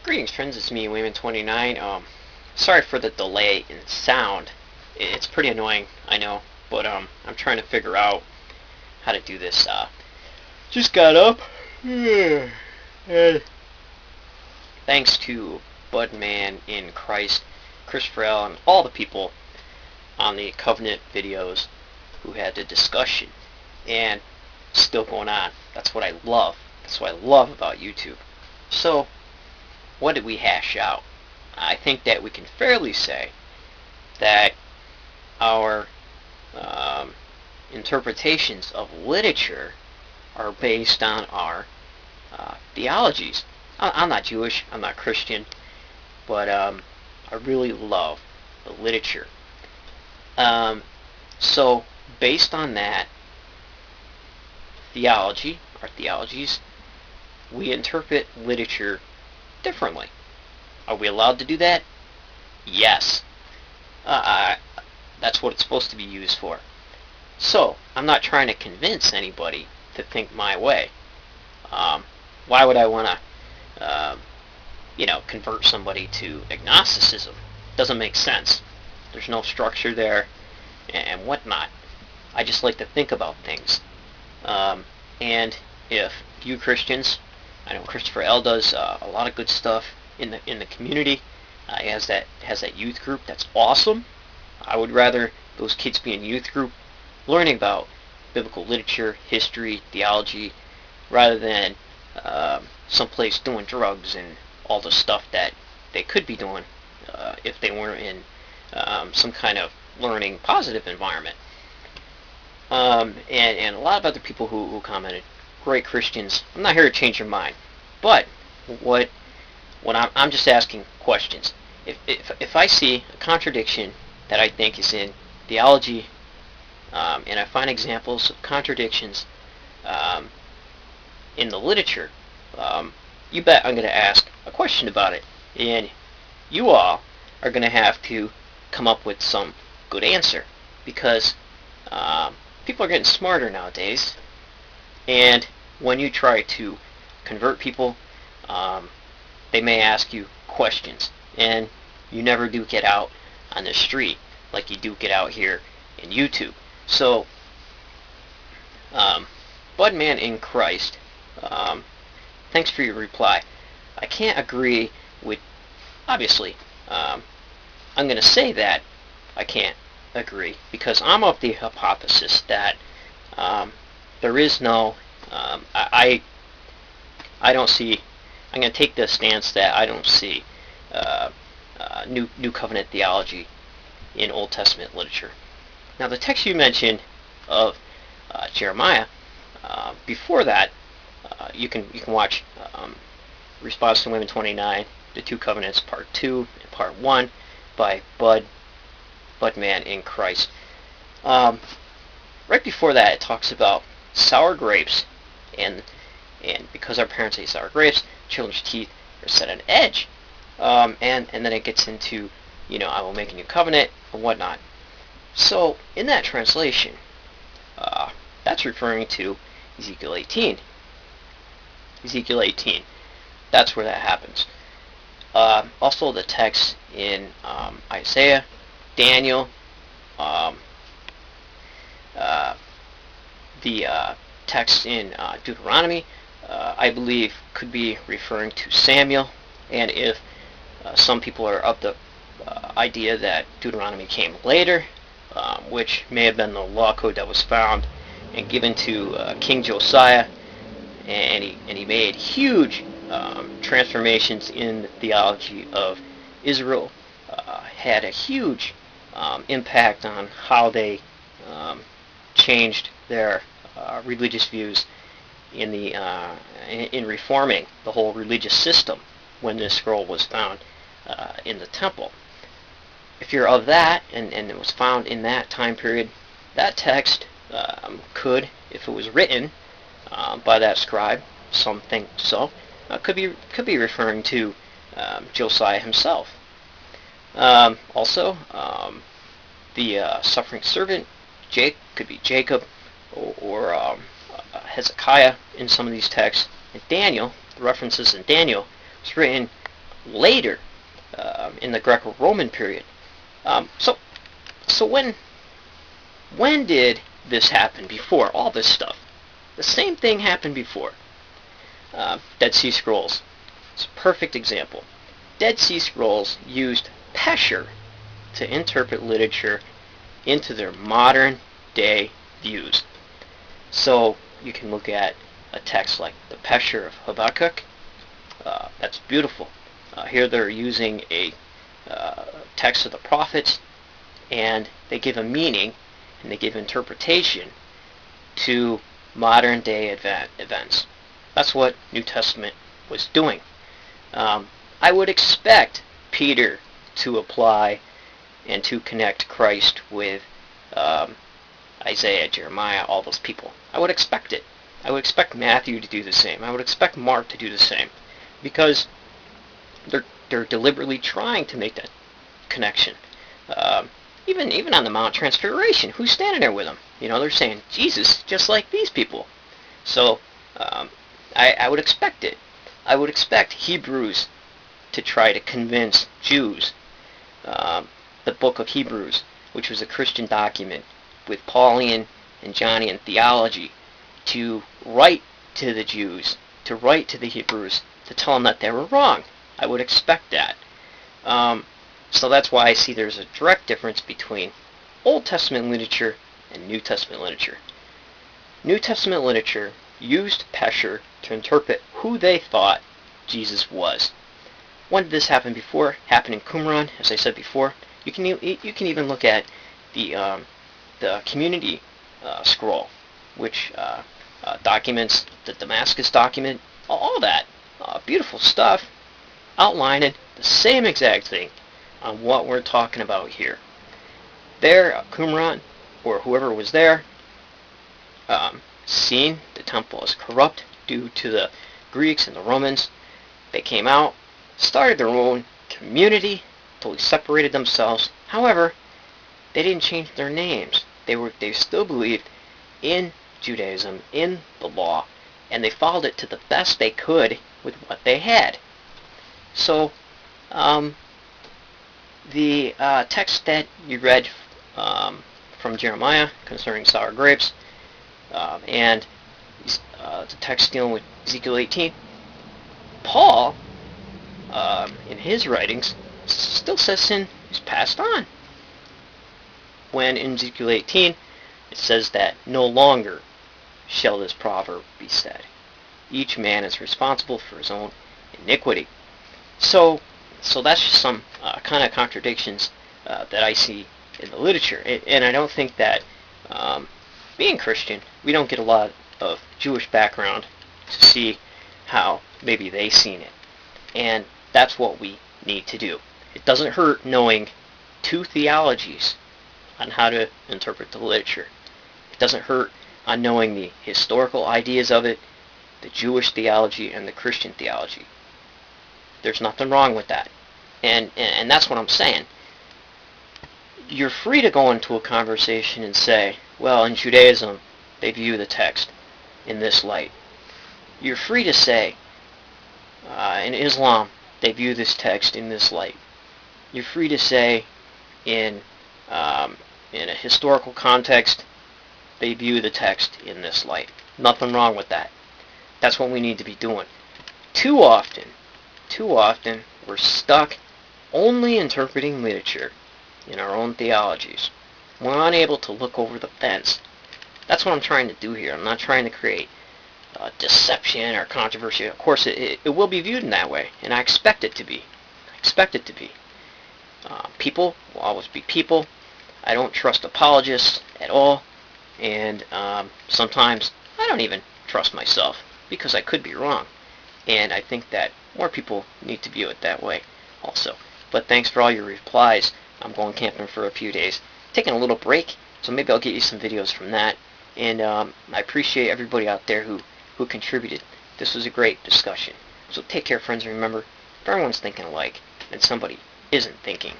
Greetings, friends. It's me, Wayman29. Sorry for the delay in sound. It's pretty annoying, I know, but I'm trying to figure out how to do this. Just got up. And thanks to Budman in Christ, Christopher L, and all the people on the Covenant videos who had the discussion, and still going on. That's what I love. That's what I love about YouTube. So, what did we hash out? I think that we can fairly say that our interpretations of literature are based on our theologies. I'm not Jewish, I'm not Christian, but I really love the literature. So, based on that theology, our theologies, we interpret literature differently. Are we allowed to do that? Yes. That's what it's supposed to be used for. So, I'm not trying to convince anybody to think my way. Why would I want to, convert somebody to agnosticism? Doesn't make sense. There's no structure there and whatnot. I just like to think about things. And if you Christians, I know Christopher L does a lot of good stuff in the community. He has that youth group. That's awesome. I would rather those kids be in youth group learning about biblical literature, history, theology, rather than someplace doing drugs and all the stuff that they could be doing if they weren't in some kind of learning positive environment. And a lot of other people who commented, great Christians. I'm not here to change your mind, but what I'm just asking questions. If I see a contradiction that I think is in theology, and I find examples of contradictions in the literature, you bet I'm going to ask a question about it, and you all are going to have to come up with some good answer, because people are getting smarter nowadays, and when you try to convert people, they may ask you questions, and you never do get out on the street like you do get out here in YouTube. So, Budman in Christ, thanks for your reply. I can't agree with, obviously, I'm going to say that I can't agree, because I'm of the hypothesis that there is no, I don't see, I'm going to take the stance that I don't see New Covenant theology in Old Testament literature. Now, the text you mentioned of Jeremiah, before that, you can watch Response to Women 29, The Two Covenants, Part 2 and Part 1 by Budman in Christ. Right before that, it talks about sour grapes, and because our parents ate sour grapes, children's teeth are set on edge. And then it gets into, I will make a new covenant and whatnot. So, in that translation, that's referring to Ezekiel 18. Ezekiel 18. That's where that happens. Also, the text in Isaiah, Daniel, the text in Deuteronomy, I believe, could be referring to Samuel. And if some people are of the idea that Deuteronomy came later, which may have been the law code that was found and given to King Josiah, and he made huge transformations in the theology of Israel, had a huge impact on how they changed their religious views in reforming the whole religious system when this scroll was found in the temple. If you're of that, and it was found in that time period, that text could, if it was written by that scribe, some think so, could be referring to Josiah himself. Also, the suffering servant, could be Jacob, or Hezekiah in some of these texts. And Daniel, the references in Daniel, was written later in the Greco-Roman period. So when did this happen before? All this stuff. The same thing happened before. Dead Sea Scrolls. It's a perfect example. Dead Sea Scrolls used Pesher to interpret literature into their modern day views. So you can look at a text like the Pesher of Habakkuk. That's beautiful. Here they're using a text of the prophets, and they give a meaning and they give interpretation to modern day events. That's what New Testament was doing. I would expect Peter to apply and to connect Christ with Isaiah, Jeremiah, all those people. I would expect it. I would expect Matthew to do the same. I would expect Mark to do the same, because they're deliberately trying to make that connection. Even on the Mount Transfiguration, who's standing there with them? They're saying Jesus, just like these people. So I would expect it. I would expect Hebrews to try to convince Jews. The book of Hebrews, which was a Christian document with Pauline and Johnnian theology, to write to the Jews, to write to the Hebrews, to tell them that they were wrong. I would expect that. So that's why I see there's a direct difference between Old Testament literature and New Testament literature. New Testament literature used Pesher to interpret who they thought Jesus was. When did this happen before? It happened in Qumran, as I said before. You can even look at the community scroll, which documents the Damascus document, all that beautiful stuff, outlining the same exact thing on what we're talking about here. There, Qumran, or whoever was there, seen the temple as corrupt due to the Greeks and the Romans. They came out, started their own community, totally separated themselves. However, they didn't change their names. They still believed in Judaism, in the law, and they followed it to the best they could with what they had. So, the text that you read from Jeremiah concerning sour grapes, and the text dealing with Ezekiel 18, Paul, in his writings, still says sin is passed on. When in Ezekiel 18, it says that no longer shall this proverb be said. Each man is responsible for his own iniquity. So that's just some kind of contradictions that I see in the literature. And I don't think that, being Christian, we don't get a lot of Jewish background to see how maybe they seen it. And that's what we need to do. It doesn't hurt knowing two theologies on how to interpret the literature. It doesn't hurt on knowing the historical ideas of it, the Jewish theology and the Christian theology. There's nothing wrong with that. And that's what I'm saying. You're free to go into a conversation and say, well, in Judaism, they view the text in this light. You're free to say, in Islam, they view this text in this light. You're free to say, in a historical context, they view the text in this light. Nothing wrong with that. That's what we need to be doing. Too often, we're stuck only interpreting literature in our own theologies. We're unable to look over the fence. That's what I'm trying to do here. I'm not trying to create deception or controversy. Of course, it will be viewed in that way, and I expect it to be. People will always be people. I don't trust apologists at all, and sometimes I don't even trust myself because I could be wrong. And I think that more people need to view it that way also. But thanks for all your replies. I'm going camping for a few days, taking a little break, so maybe I'll get you some videos from that. And I appreciate everybody out there who contributed. This was a great discussion. So take care, friends, and remember, if everyone's thinking alike, then somebody isn't thinking